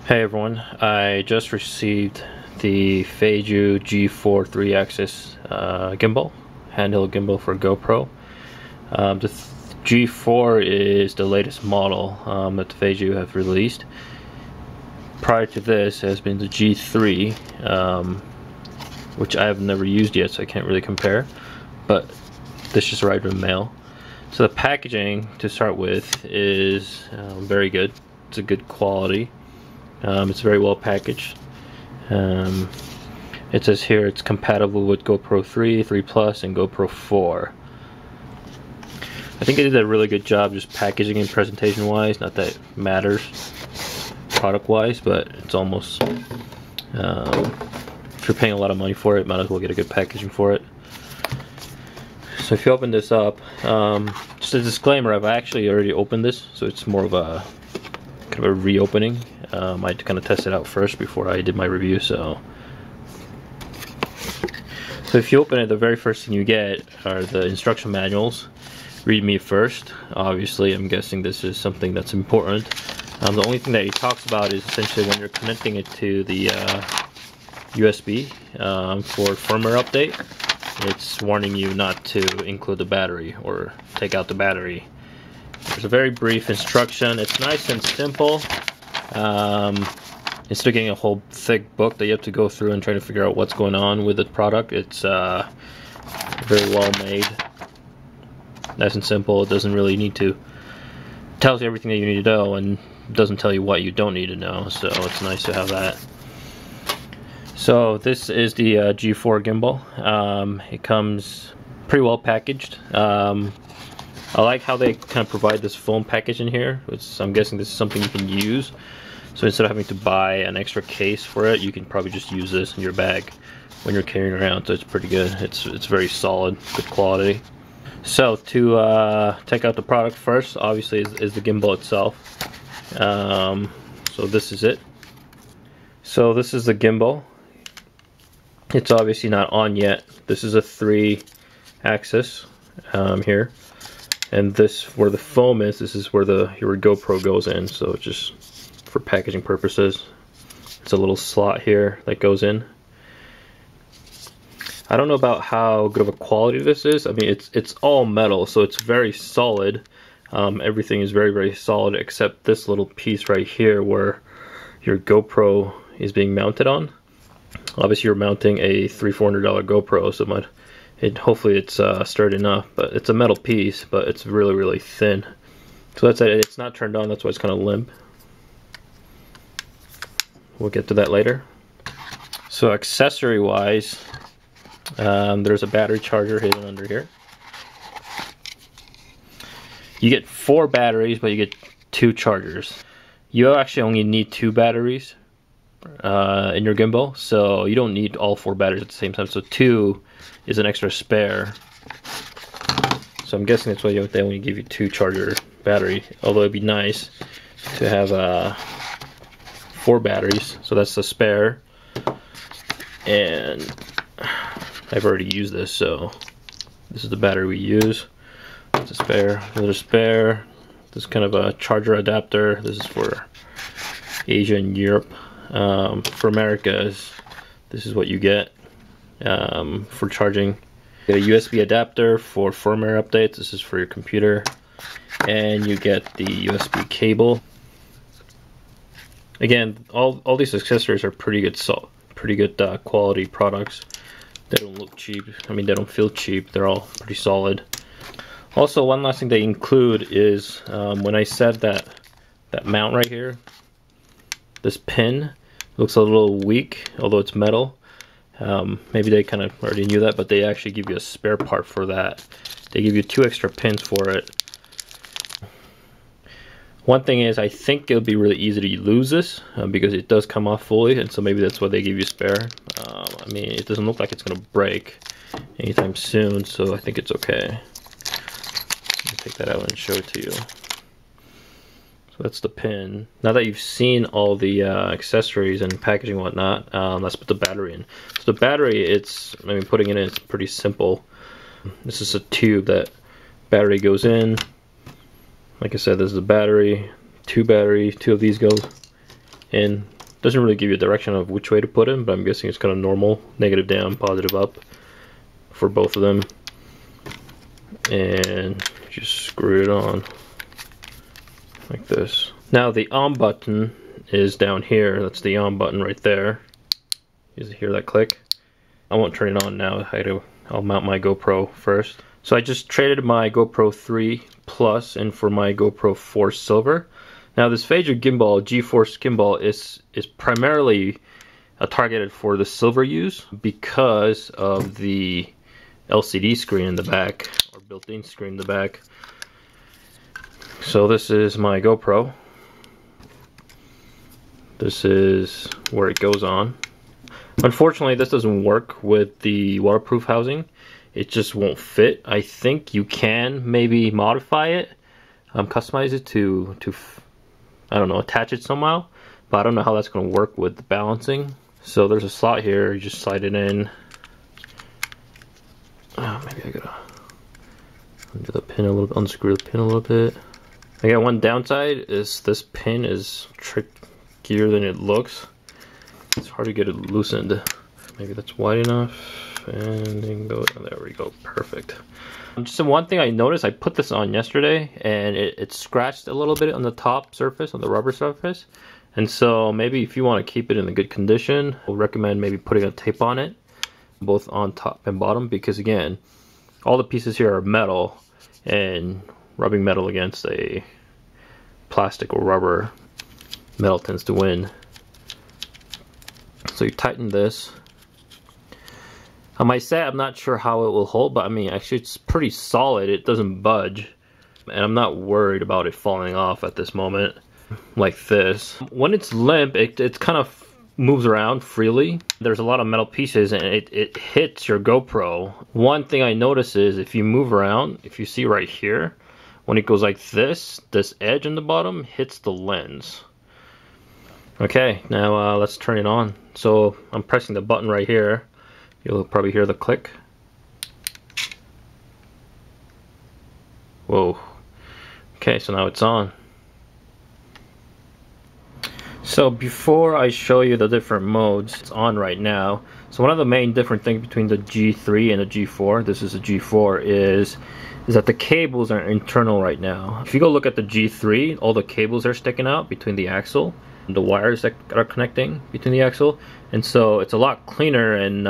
Hey everyone, I just received the Feiyu G4 3-axis gimbal, handheld gimbal for GoPro. The G4 is the latest model that the Feiyu have released. Prior to this has been the G3, which I have never used yet, so I can't really compare, but this just arrived in the mail. So the packaging, to start with, is very good. It's a good quality. It's very well packaged. It says here it's compatible with GoPro 3, 3 Plus, and GoPro 4. I think they did a really good job just packaging and presentation wise. Not that it matters product wise, but it's almost, if you're paying a lot of money for it, might as well get a good packaging for it. So if you open this up, just a disclaimer, I've actually already opened this, so it's more of a kind of a reopening. I had to kind of test it out first before I did my review. So if you open it, the very first thing you get are the instruction manuals. Read me first. Obviously, I'm guessing this is something that's important. The only thing that he talks about is essentially when you're connecting it to the USB for firmware update. It's warning you not to include the battery or take out the battery. There's a very brief instruction. It's nice and simple. Instead of getting a whole thick book that you have to go through and try to figure out what's going on with the product, it's very well made. Nice and simple. It doesn't really need to, tells you everything that you need to know and doesn't tell you what you don't need to know, so it's nice to have that. So this is the G4 gimbal. It comes pretty well packaged. I like how they kind of provide this foam package in here. I'm guessing this is something you can use. So instead of having to buy an extra case for it, you can probably just use this in your bag when you're carrying it around. So it's pretty good. It's very solid, good quality. So to take out the product first, obviously is the gimbal itself. So this is it. So this is the gimbal. It's obviously not on yet. This is a 3-axis here. And this, where the foam is, this is where your GoPro goes in, so it's just for packaging purposes. It's a little slot here that goes in. I don't know about how good of a quality this is. I mean, it's all metal, so it's very solid. Everything is very, very solid except this little piece right here where your GoPro is being mounted on. Obviously, you're mounting a $300-400 GoPro, so hopefully it's sturdy enough, but it's a metal piece, but it's really, really thin. So that's it. It's not turned on, that's why it's kind of limp. We'll get to that later. So accessory wise, there's a battery charger hidden under here. You get 4 batteries, but you get 2 chargers. You actually only need 2 batteries in your gimbal, so you don't need all 4 batteries at the same time. So 2 is an extra spare. So I'm guessing that's why they only give you 2 charger battery. Although it'd be nice to have 4 batteries. So that's the spare. And I've already used this, so this is the battery we use. It's a spare. Another spare. This is kind of a charger adapter. This is for Asia and Europe. For America, this is what you get for charging. You get a USB adapter for firmware updates. This is for your computer, and you get the USB cable. Again, all these accessories are pretty good quality products. They don't look cheap. I mean, they don't feel cheap. They're all pretty solid. Also, one last thing they include is when I said that mount right here, this pin looks a little weak, although it's metal. Maybe they kind of already knew that, but they actually give you a spare part for that. They give you 2 extra pins for it. One thing is, I think it'll be really easy to lose this because it does come off fully, and so maybe that's why they give you a spare. I mean, it doesn't look like it's going to break anytime soon, so I think it's okay. Let me take that out and show it to you. So that's the pin. Now that you've seen all the accessories and packaging and whatnot, let's put the battery in. So the battery, putting it in, it's pretty simple. This is a tube that battery goes in. Like I said, this is the battery, two of these goes in Doesn't really give you a direction of which way to put it, but I'm guessing it's kind of normal, negative down, positive up for both of them. And just screw it on like this. Now the on button is down here. That's the on button right there. You hear that click? I won't turn it on now. I'll mount my GoPro first. So I just traded my GoPro 3 Plus in for my GoPro 4 Silver. Now this Feiyu Gimbal, G4 Gimbal, is primarily targeted for the silver use because of the LCD screen in the back, or built-in screen in the back. So this is my GoPro. This is where it goes on. Unfortunately, this doesn't work with the waterproof housing. It just won't fit. I think you can maybe modify it, customize it to I don't know, attach it somehow, but I don't know how that's going to work with the balancing. So there's a slot here. You just slide it in. Maybe I gotta undo the pin a little bit, unscrew the pin a little bit. I got one downside is this pin is trickier than it looks. It's hard to get it loosened. Maybe that's wide enough, and then go. There we go, perfect. Just one thing I noticed, I put this on yesterday, and it scratched a little bit on the top surface, on the rubber surface. And so maybe if you want to keep it in a good condition, I'll recommend maybe putting a tape on it, both on top and bottom, because again, all the pieces here are metal, and rubbing metal against a plastic or rubber, metal tends to win. So you tighten this. I might say I'm not sure how it will hold, but I mean, actually it's pretty solid. It doesn't budge, and I'm not worried about it falling off at this moment like this. When it's limp, it kind of moves around freely. There's a lot of metal pieces, and it hits your GoPro. One thing I notice is if you move around, if you see right here, when it goes like this edge on the bottom hits the lens. Okay, now let's turn it on. So I'm pressing the button right here. You'll probably hear the click. Whoa. Okay, so now it's on. So before I show you the different modes, it's on right now. So one of the main different things between the G3 and the G4, this is a G4, is that the cables are internal right now. If you go look at the G3, all the cables are sticking out between the axle, the wires that are connecting between the axle, and so it's a lot cleaner, and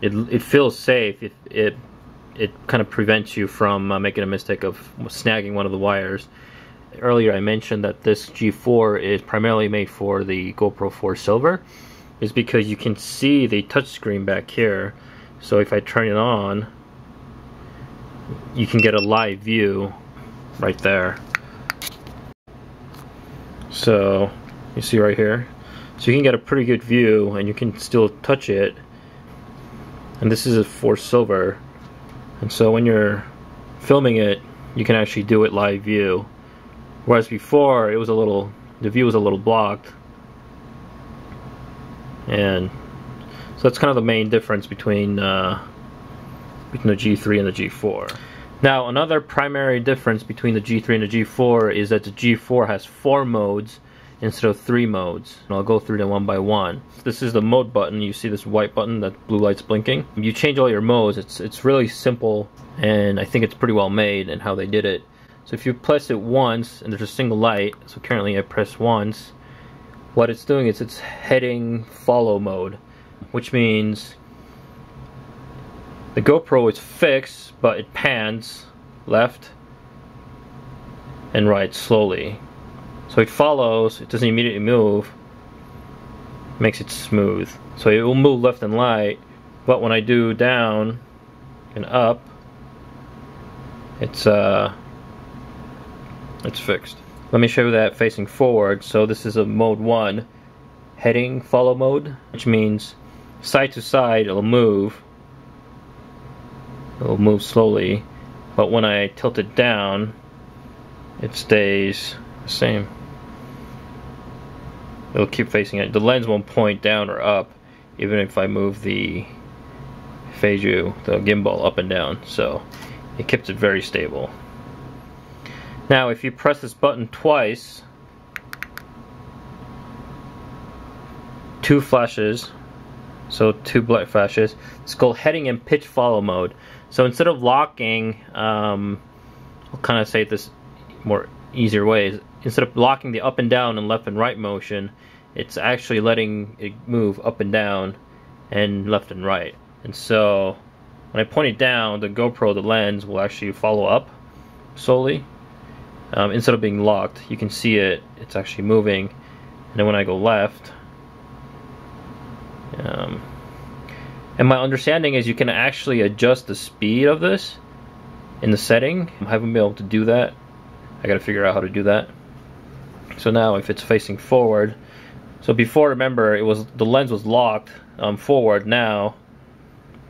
it feels safe. It kind of prevents you from making a mistake of snagging one of the wires. Earlier I mentioned that this G4 is primarily made for the GoPro 4 Silver, is because you can see the touchscreen back here. So if I turn it on, you can get a live view right there. So you see right here, so you can get a pretty good view, and you can still touch it. And this is a 4 Silver, and so when you're filming it, you can actually do it live view. Whereas before, the view was a little blocked. And so that's kind of the main difference between the G3 and the G4. Now, another primary difference between the G3 and the G4 is that the G4 has 4 modes instead of 3 modes. And I'll go through them one by one. This is the mode button. You see this white button, that blue light's blinking. You change all your modes. It's really simple, and I think it's pretty well made in how they did it. So if you press it once, and there's a single light, so currently I press once, what it's doing is it's heading follow mode, which means the GoPro is fixed, but it pans left and right slowly. So it follows, it doesn't immediately move, makes it smooth. So it will move left and right, but when I do down and up, it's fixed. Let me show you that facing forward. So this is a mode 1, heading follow mode, which means side to side it'll move slowly, but when I tilt it down, it stays the same. It'll keep facing it. The lens won't point down or up, even if I move the Feiyu, the gimbal, up and down. So it keeps it very stable. Now if you press this button twice, 2 flashes, so 2 black flashes. It's called heading and pitch follow mode. So instead of locking, I'll kind of say it this more easier way. Instead of locking the up and down and left and right motion, it's actually letting it move up and down and left and right. And so when I point it down, the GoPro, the lens, will actually follow up slowly. Instead of being locked, you can see it's actually moving. And then when I go left, and my understanding is you can actually adjust the speed of this in the setting. I haven't been able to do that. I gotta figure out how to do that. So now if it's facing forward, so before, remember, the lens was locked forward. Now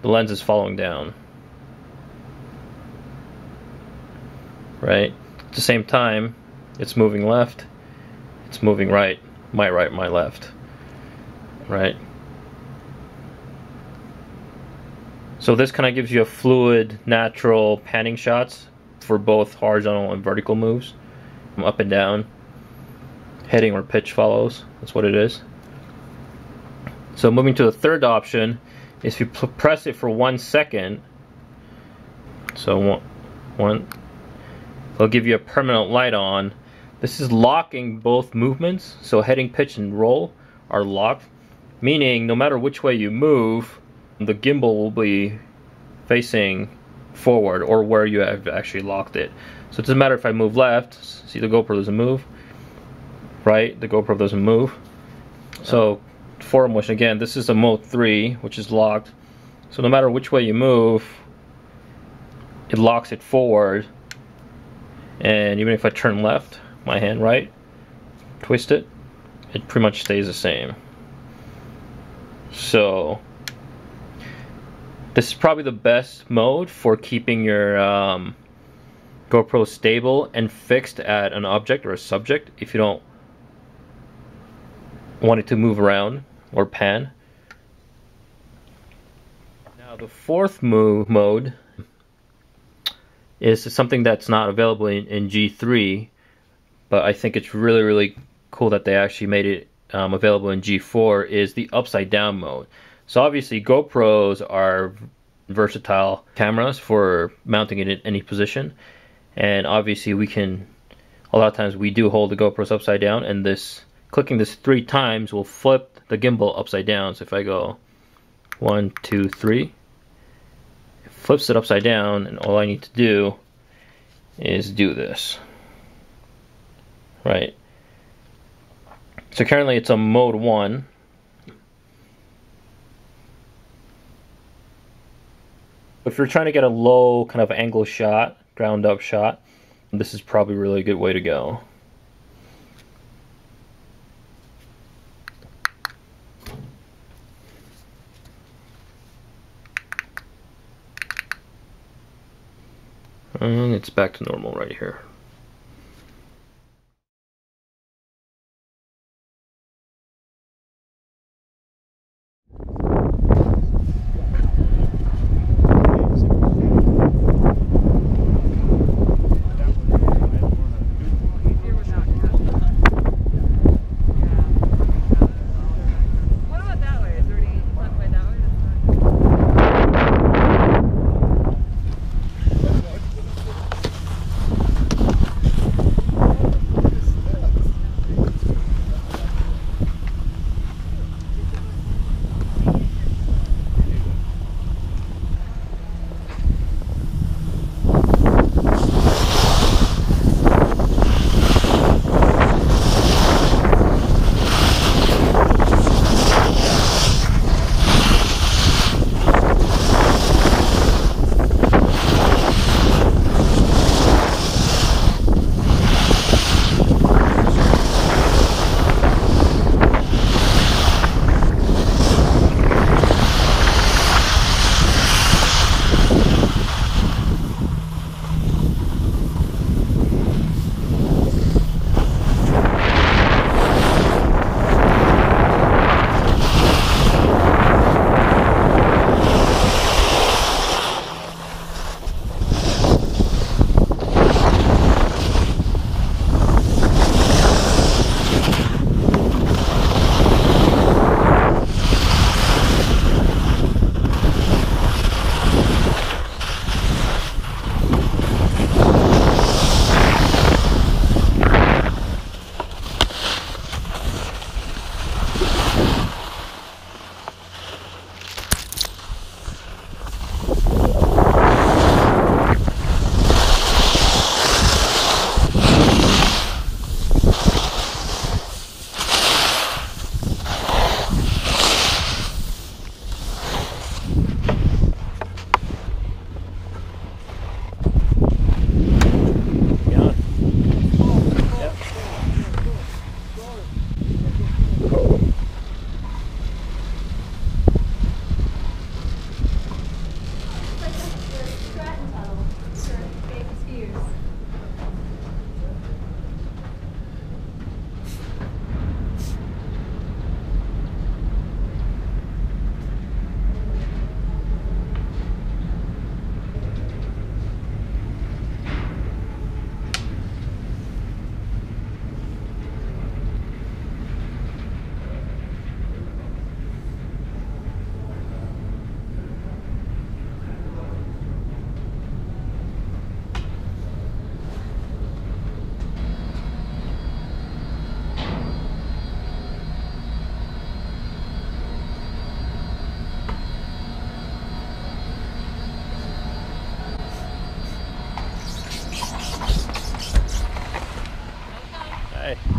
the lens is following down, right? At the same time, it's moving left, it's moving right, my left, right? So this kind of gives you a fluid, natural panning shots for both horizontal and vertical moves, up and down, heading or pitch follows. That's what it is. So moving to the third option is if you press it for 1 second. So one, it'll give you a permanent light on. This is locking both movements. So heading, pitch, and roll are locked, meaning no matter which way you move, the gimbal will be facing forward or where you have actually locked it. So it doesn't matter if I move left, see the GoPro doesn't move, right? The GoPro doesn't move. So forward motion, again, this is a mode 3, which is locked. So no matter which way you move, it locks it forward. And even if I turn left, my hand right, twist it, it pretty much stays the same. So this is probably the best mode for keeping your GoPro stable and fixed at an object or a subject if you don't want it to move around or pan. Now the fourth mode is something that's not available in G3, but I think it's really cool that they actually made it available in G4, is the upside down mode. So obviously GoPros are versatile cameras for mounting it in any position, and obviously a lot of times we do hold the GoPros upside down, and clicking this 3 times will flip the gimbal upside down. So if I go 1, 2, 3, it flips it upside down, and all I need to do is do this, right? So currently it's on mode 1. If you're trying to get a low kind of angle shot, ground up shot, this is probably a really good way to go. And it's back to normal right here. Bye.